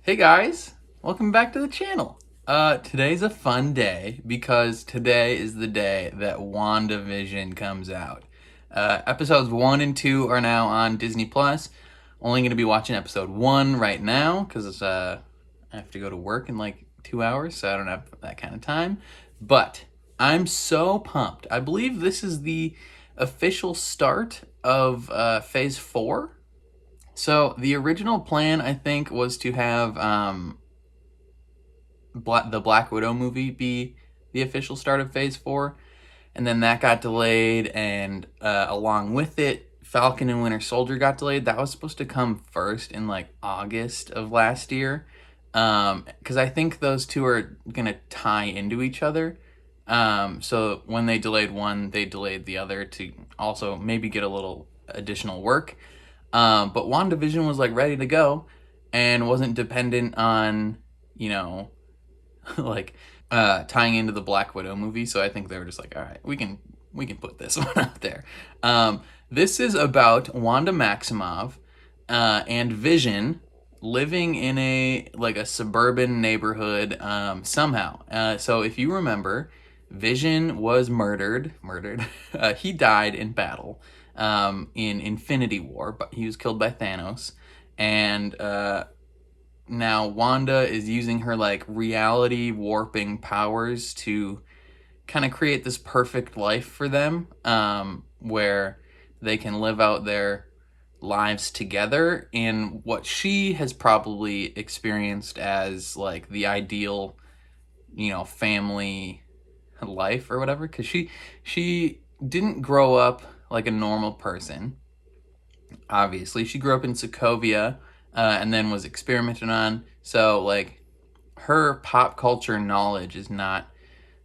Hey guys, welcome back to the channel. Today's a fun day because today is the day that WandaVision comes out. Episodes 1 and 2 are now on Disney Plus. Only going to be watching episode 1 right now because I have to go to work in like 2 hours, so I don't have that kind of time. But I'm so pumped. I believe this is the official start of Phase 4. So the original plan, I think, was to have the Black Widow movie be the official start of Phase 4, and then that got delayed, and along with it, Falcon and Winter Soldier got delayed. That was supposed to come first in like August of last year, because I think those two are gonna tie into each other. So when they delayed one, they delayed the other to also maybe get a little additional work. But WandaVision was like ready to go and wasn't dependent on, you know, like tying into the Black Widow movie. So I think they were just like, all right, we can put this one out there. This is about Wanda Maximoff and Vision living in a suburban neighborhood somehow. So if you remember, Vision was murdered. He died in battle in Infinity War, but he was killed by Thanos. And now Wanda is using her like reality warping powers to kind of create this perfect life for them, where they can live out their lives together in what she has probably experienced as like the ideal, family life or whatever, because she didn't grow up like a normal person. Obviously, she grew up in Sokovia, and then was experimented on. So like her pop culture knowledge is not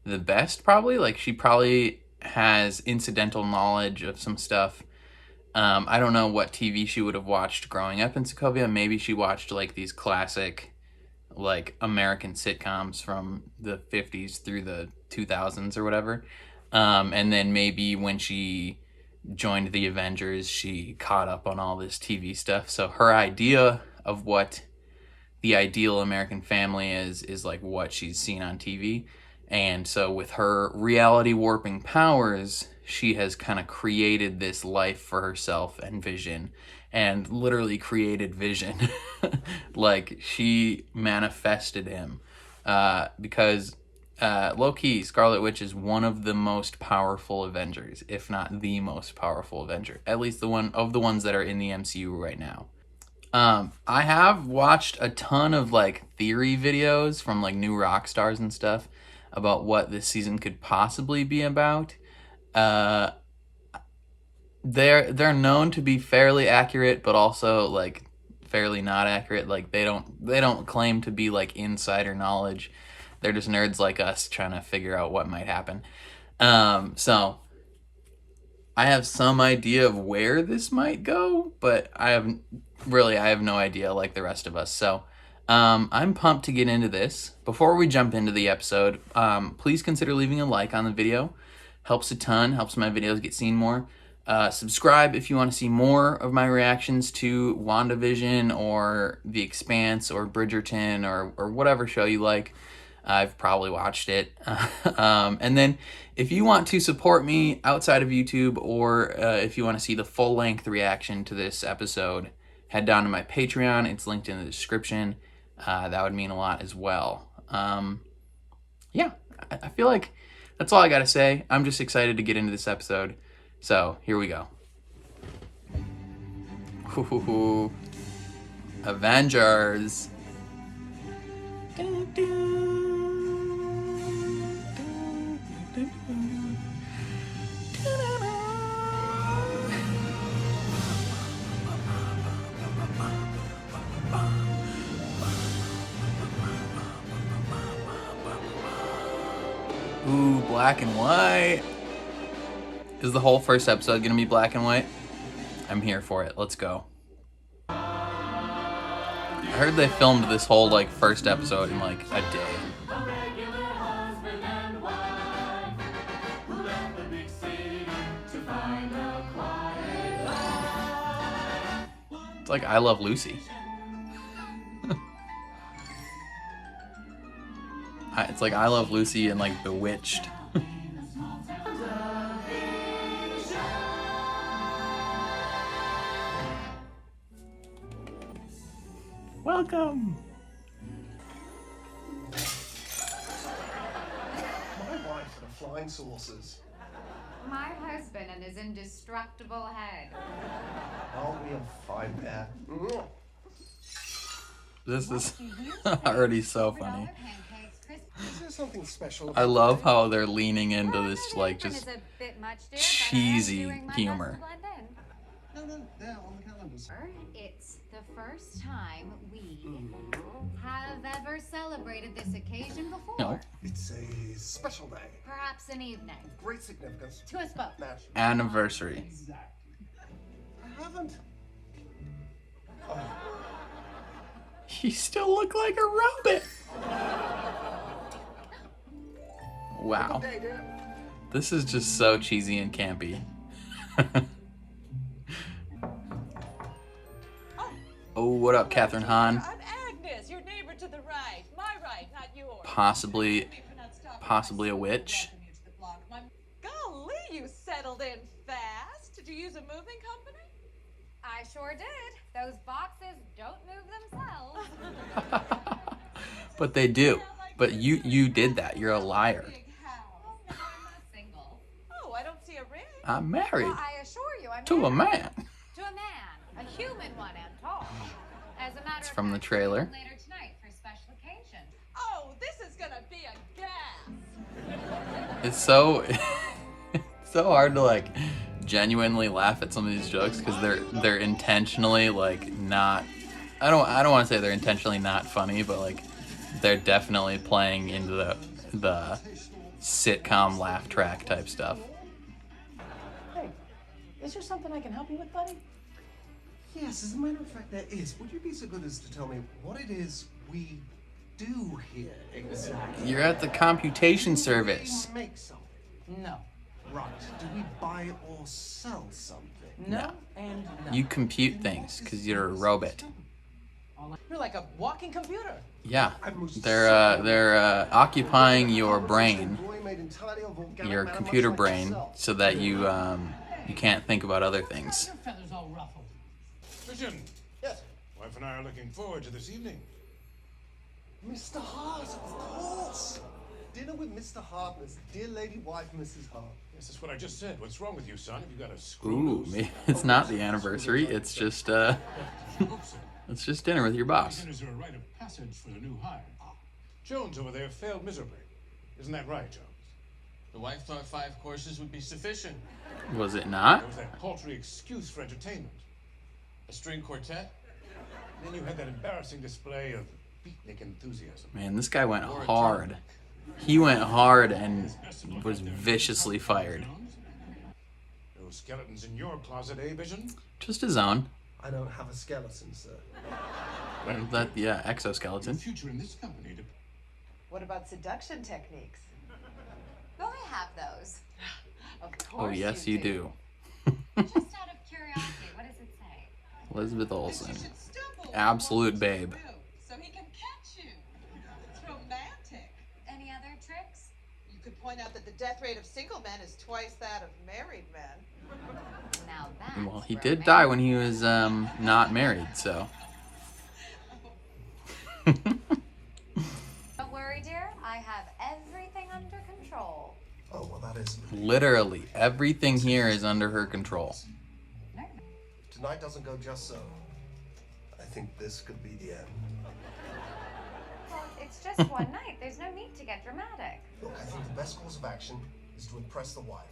the best. Probably like she probably has incidental knowledge of some stuff. I don't know what TV she would have watched growing up in Sokovia. Maybe she watched like these classic like American sitcoms from the 50s through the 2000s or whatever. And then maybe when she joined the Avengers, she caught up on all this TV stuff. So her idea of what the ideal American family is like what she's seen on TV. And so with her reality warping powers, she has kind of created this life for herself and Vision, and literally created Vision. Like she manifested him, because low-key, Scarlet Witch is one of the most powerful Avengers, if not the most powerful Avenger. At least the one of the ones that are in the MCU right now. I have watched a ton of like theory videos from like new rock stars and stuff about what this season could possibly be about. Uh, they're known to be fairly accurate, but also like fairly not accurate. Like they don't claim to be like insider knowledge. They're just nerds like us trying to figure out what might happen. So I have some idea of where this might go, but I have no idea like the rest of us. So I'm pumped to get into this. Before we jump into the episode, please consider leaving a like on the video. Helps a ton, helps my videos get seen more. Subscribe if you want to see more of my reactions to WandaVision or The Expanse or Bridgerton or whatever show you like. I've probably watched it. And then if you want to support me outside of YouTube, or if you want to see the full-length reaction to this episode, head down to my Patreon. It's linked in the description. That would mean a lot as well. Yeah, I feel like that's all I got to say. I'm just excited to get into this episode. So here we go. Ooh, Avengers. Dun, dun. Ooh, black and white. Is the whole first episode gonna be black and white? I'm here for it. Let's go. I heard they filmed this whole like first episode in like a day. It's like I Love Lucy. It's like I Love Lucy and like Bewitched. Welcome. My wife and the flying saucers. My husband and his indestructible head. Aren't we a fine pair? This is already so funny. Is there something special I about love it? how they're leaning into this like just Is a bit much, dear, but I am cheesy doing my humor. best to blend in. No, there on the calendars. It's the first time we have ever celebrated this occasion before. No. It's a special day. Perhaps an evening. Great significance. To us both. Nash. Anniversary. I haven't. You still look like a robot. Wow. Good day, dear. This is just so cheesy and campy. Oh, what up, Catherine Hahn? I'm Agnes, your neighbor to the right. My right, not yours. Possibly a witch. Golly, you settled in fast. Did you use a moving company? I sure did. Those boxes don't move themselves. But they do. But you did that. You're a liar. Big house. I'm not single. Oh, I don't see a ring. I'm married Well, I assure you, I'm to a married. man. To a man. A human one and tall. As a matter It's of from the fact, trailer. later tonight for a special occasion. Oh, this is gonna be a gas. It's so it's so hard to like genuinely laugh at some of these jokes because they're intentionally like not. I don't want to say they're intentionally not funny, but like they're definitely playing into the sitcom laugh track type stuff. Hey, is there something I can help you with, buddy? Yes, as a matter of fact, there is. Would you be so good as to tell me what it is we do here exactly? You're at the computation service. We make something. No. Right. Do we buy or sell something? No, and no. You compute things because you're a robot. You're like a walking computer. Yeah, they're occupying your brain, your computer brain, so that you can't think about other things. Your feathers all ruffled. Vision, Yes. wife and I are looking forward to this evening. Mr. Hart, of course. Dinner with Mr. Hart and his dear lady wife, Mrs. Hart. Yes, that's what I just said. What's wrong with you, son? Have you got a screw Ooh, loose? maybe it's not the anniversary. It's just Hope so. it's just dinner with your boss. Dinners are a rite of passage for the new hire. Jones over there failed miserably. Isn't that right, Jones? The wife thought 5 courses would be sufficient. Was it not? There was that paltry excuse for entertainment. A string quartet? Then you had that embarrassing display of beatnik enthusiasm. Man, this guy went hard. He went hard and was viciously fired. Jones? Those skeletons in your closet, eh, Vision? Just his own. I don't have a skeleton, sir. That exoskeleton. The future in this company depends. What about seduction techniques? Well, I have those. Of course. Oh yes, you do. Just out of curiosity, what does it say? Elizabeth Olsen. You should stumble Absolute along babe. the road so he can catch you. It's romantic. Any other tricks? You could point out that the death rate of single men is twice that of married men. Now that's Well, he did die when he was not married, so. Don't worry, dear. I have everything under control. Oh, well, that is. Literally, everything here is under her control. Tonight doesn't go just so. I think this could be the end. Well, it's just one night. There's no need to get dramatic. Look, I think the best course of action is to impress the wife.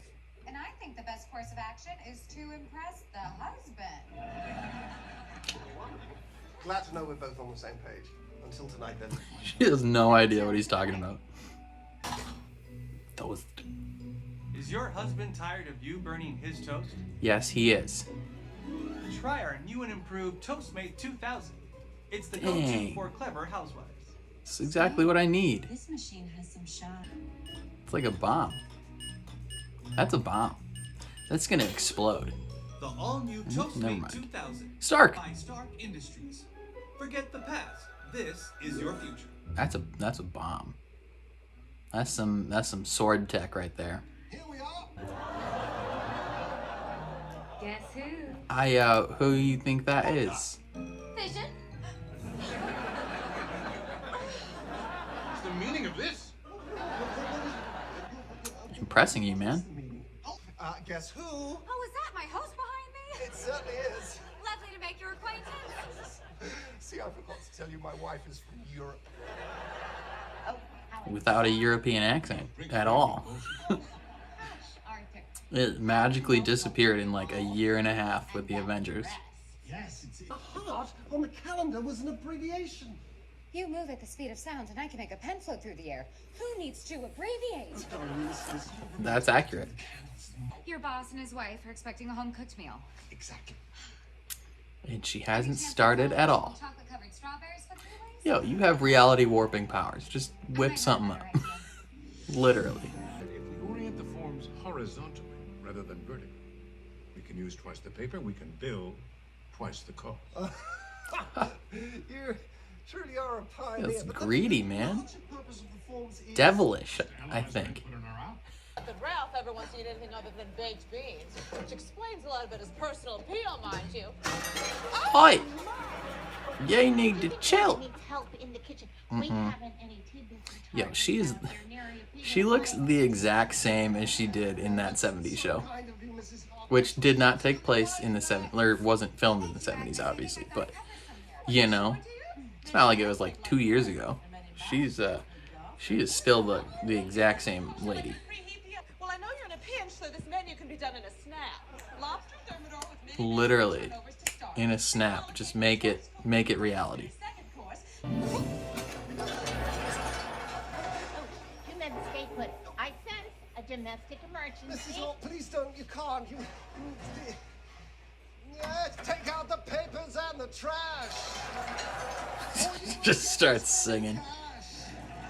And I think the best course of action is to impress the husband. Glad to know we're both on the same page. Until tonight, then. She has no idea what he's talking about. Those. Is your husband tired of you burning his toast? Yes, he is. Try our new and improved Toastmate 2000. It's the Dang. go-to for clever housewives. It's exactly what I need. This machine has some shot. It's like a bomb. That's a bomb. That's gonna explode. The all-new never Toastmate mind. 2000 Stark. by Stark Industries. Forget the past. This is your future. That's a bomb. That's some sword tech right there. Here we are. Guess who? Who you think that is? Vision? What's the meaning of this? Impressing you, man. Guess who? Oh, is that my host behind me? It certainly is. Lovely to make your acquaintance. See, I forgot to tell you my wife is from Europe. Without a European accent at all. Arthur. It magically disappeared in like a year and a half with the Avengers. Yes, it's The heart on the calendar was an abbreviation. You move at the speed of sound, and I can make a pen float through the air. Who needs to abbreviate? That's accurate. Your boss and his wife are expecting a home-cooked meal. Exactly. And she hasn't started at all. Chocolate-covered strawberries for 3 ways? Yo, you have reality warping powers. Just whip something up. Literally. If we orient the forms horizontally rather than vertically, we can use twice the paper, we can bill twice the cost. You truly are a pioneer. It's but greedy, the man. logic purpose of the forms is... Devilish, I think. Put in our out. That Ralph ever wants to eat anything other than baked beans, which explains a lot about his personal appeal, mind you. Oi! You need to chill. Needs help in the kitchen. We haven't any tidbits. Yo, she looks the exact same as she did in that 70s show. Kind of you, Mrs. Harper. Which did not take place in the 70s, or wasn't filmed in the 70s, obviously. But, you know, it's not like it was like 2 years ago. She is still the exact same lady. Well, I know you're in a pinch, so this menu can be done in a snap. Lobster thermidor with mini Literally, turnovers to start. in a snap. Just make it reality. Second course. You made a mistake, but I sense a domestic emergency. Mrs. Hart, please don't. You can't. You... Yeah, take out the papers and the trash. Just starts singing.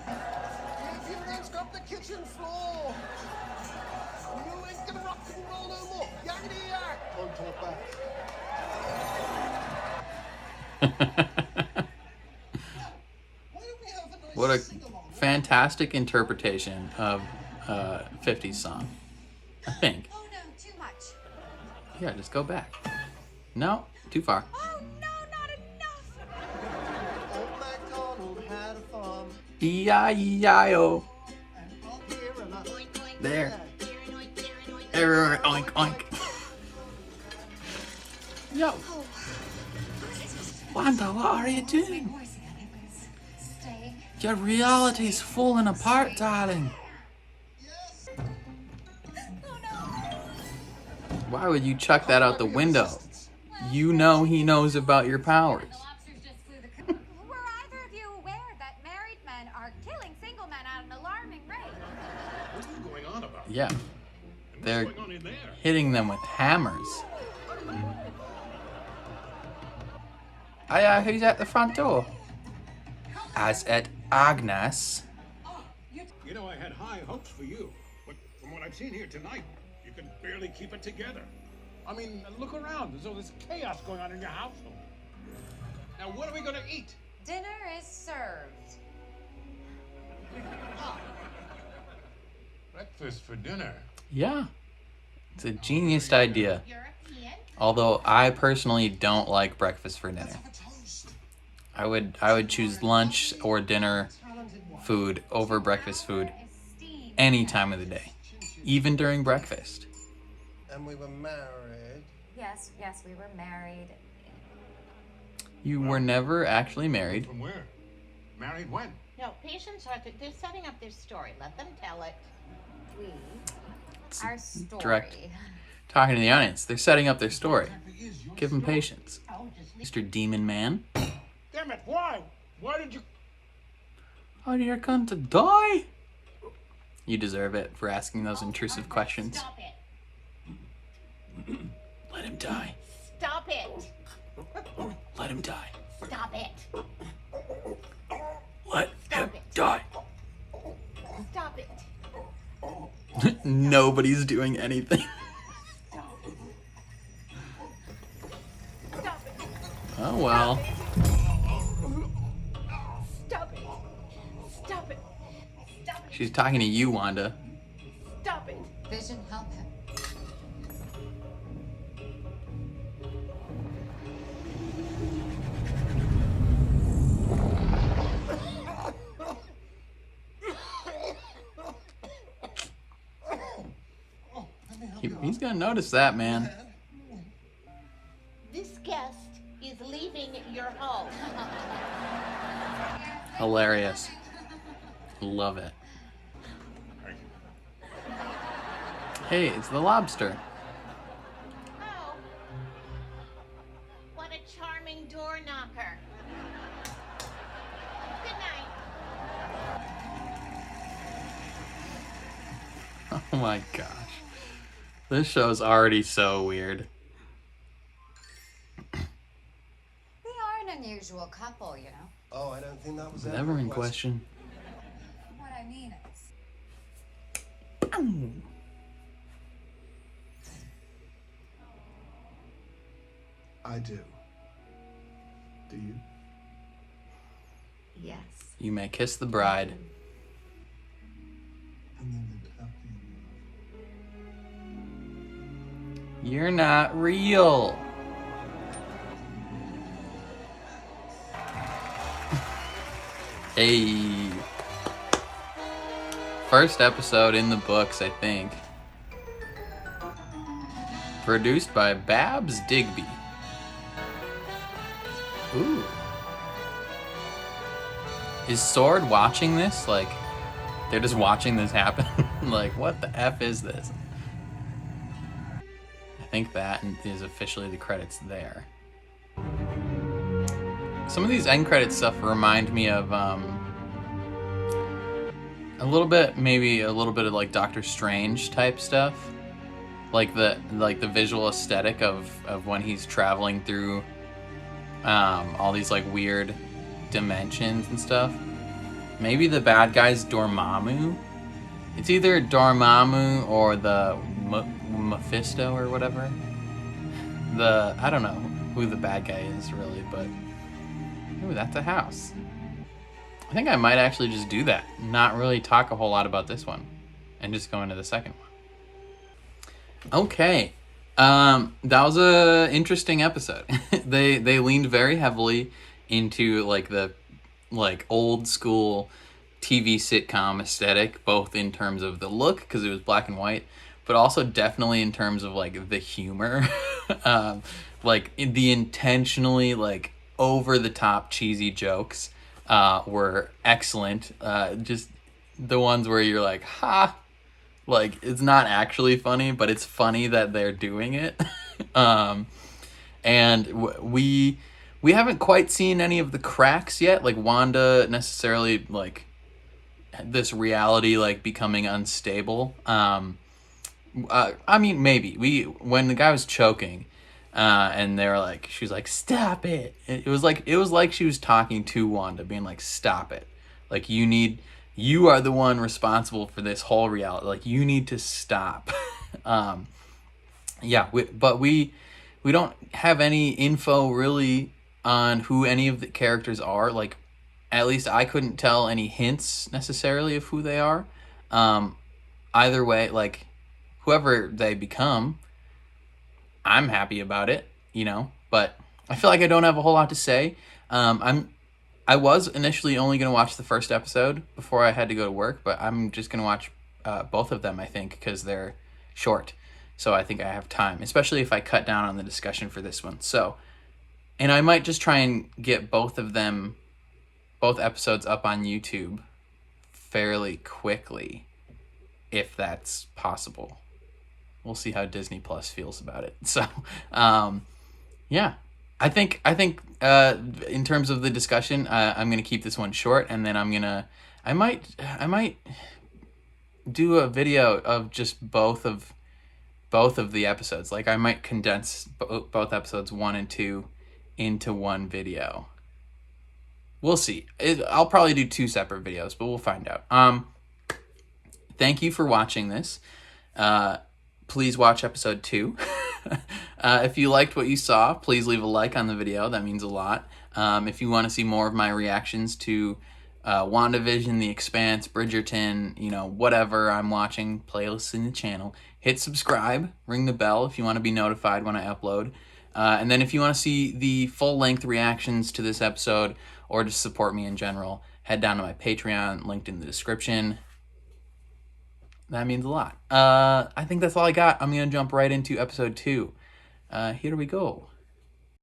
If you don't scrub the kitchen floor, you ain't gonna rock and roll no more. Yakety yak. Don't talk back. Why don't we have a nice What a sing-along? fantastic interpretation of 50s song. I think. Oh no, too much. Yeah, just go back. No, too far. Oh no, not enough. Old MacDonald had a farm. E-I-E-I-O. Here and a... There. Error, oink, oink. Yo. Wanda, what are you doing? Voice again, it was stay. Your reality's falling apart, darling. Why would you chuck that out the window? You know he knows about your powers. The lobsters just flew the coop. Were either of you aware that married men are killing single men at an alarming rate? What are you going on about? Yeah, And they're what's going on in there? hitting them with hammers. Who's at the front door? As at Agnes. You know, I had high hopes for you, but from what I've seen here tonight, you can barely keep it together. I mean, look around. There's all this chaos going on in your household. Now, what are we going to eat? Dinner is served. Breakfast for dinner. Yeah, it's a genius idea. European. Although I personally don't like breakfast for dinner. I would choose lunch or dinner food over breakfast food Esteemed. any time of the day, even during breakfast. And we were married. Yes, we were married. You were never actually married. From where? Married when? No, patients are. They're setting up their story. Let them tell it. We. Our story. direct. Talking to the audience, they're setting up their story. Give them patience. Oh, just leave. Mr. Demon Man. Damn it! Why? Why did you? Oh, you're going to die? You deserve it for asking those intrusive questions. Stop it. Let him die. Stop it. Let him die. Stop it. Let him Stop it. die. Stop it. Nobody's doing anything. Stop it. Oh well. Stop it. Stop it. Stop it. She's talking to you, Wanda. Stop it. Vision, help him. He's gonna notice that, man. This guest is leaving your home. Hilarious. Love it. Hey, it's the lobster. Oh. What a charming door knocker. Good night. Oh my gosh. This show's already so weird. We are an unusual couple, you know. Oh, I don't think that was Never ever in question. What I mean is, I do. Do you? yes. You may kiss the bride. And then lived happy in You're not real. Hey. First episode in the books, I think. Produced by Babs Digby. Ooh. Is Sword watching this? Like, they're just watching this happen? Like, what the F is this? I think that is officially the credits there. Some of these end credit stuff remind me of a little bit of like Doctor Strange type stuff, like the visual aesthetic of when he's traveling through all these like weird dimensions and stuff. Maybe the bad guy's Dormammu. It's either Dormammu or the Mephisto or whatever. I don't know who the bad guy is really, but ooh, that's a house. I think I might actually just do that. Not really talk a whole lot about this one, and just go into the second one. Okay, that was a interesting episode. They leaned very heavily into the old school TV sitcom aesthetic, both in terms of the look because it was black and white, but also definitely in terms of the humor, the intentionally over the top cheesy jokes were excellent. Just the ones where you're like, ha, it's not actually funny, but it's funny that they're doing it. And we haven't quite seen any of the cracks yet, like Wanda necessarily this reality becoming unstable. I mean, maybe when the guy was choking, and they were she was like, stop it. It was like she was talking to Wanda, being like, stop it. You are the one responsible for this whole reality. You need to stop. Yeah, but we don't have any info really on who any of the characters are. At least I couldn't tell any hints necessarily of who they are. Either way, whoever they become, I'm happy about it, but I feel like I don't have a whole lot to say. I was initially only going to watch the first episode before I had to go to work, but I'm just going to watch both of them, I think, because they're short. So I think I have time, especially if I cut down on the discussion for this one. So, and I might just try and get both episodes up on YouTube fairly quickly, if that's possible. We'll see how Disney Plus feels about it. So, yeah, I think in terms of the discussion, I'm gonna keep this one short, and then I might do a video of just both of the episodes. I might condense both episodes 1 and 2 into one video. We'll see. I'll probably do 2 separate videos, but we'll find out. Thank you for watching this. Please watch episode 2. If you liked what you saw, please leave a like on the video. That means a lot. If you want to see more of my reactions to WandaVision, The Expanse, Bridgerton, whatever I'm watching, playlists in the channel. Hit subscribe, ring the bell if you want to be notified when I upload. And then if you want to see the full-length reactions to this episode or just support me in general, head down to my Patreon, linked in the description. That means a lot. I think that's all I got. I'm going to jump right into episode 2. Here we go.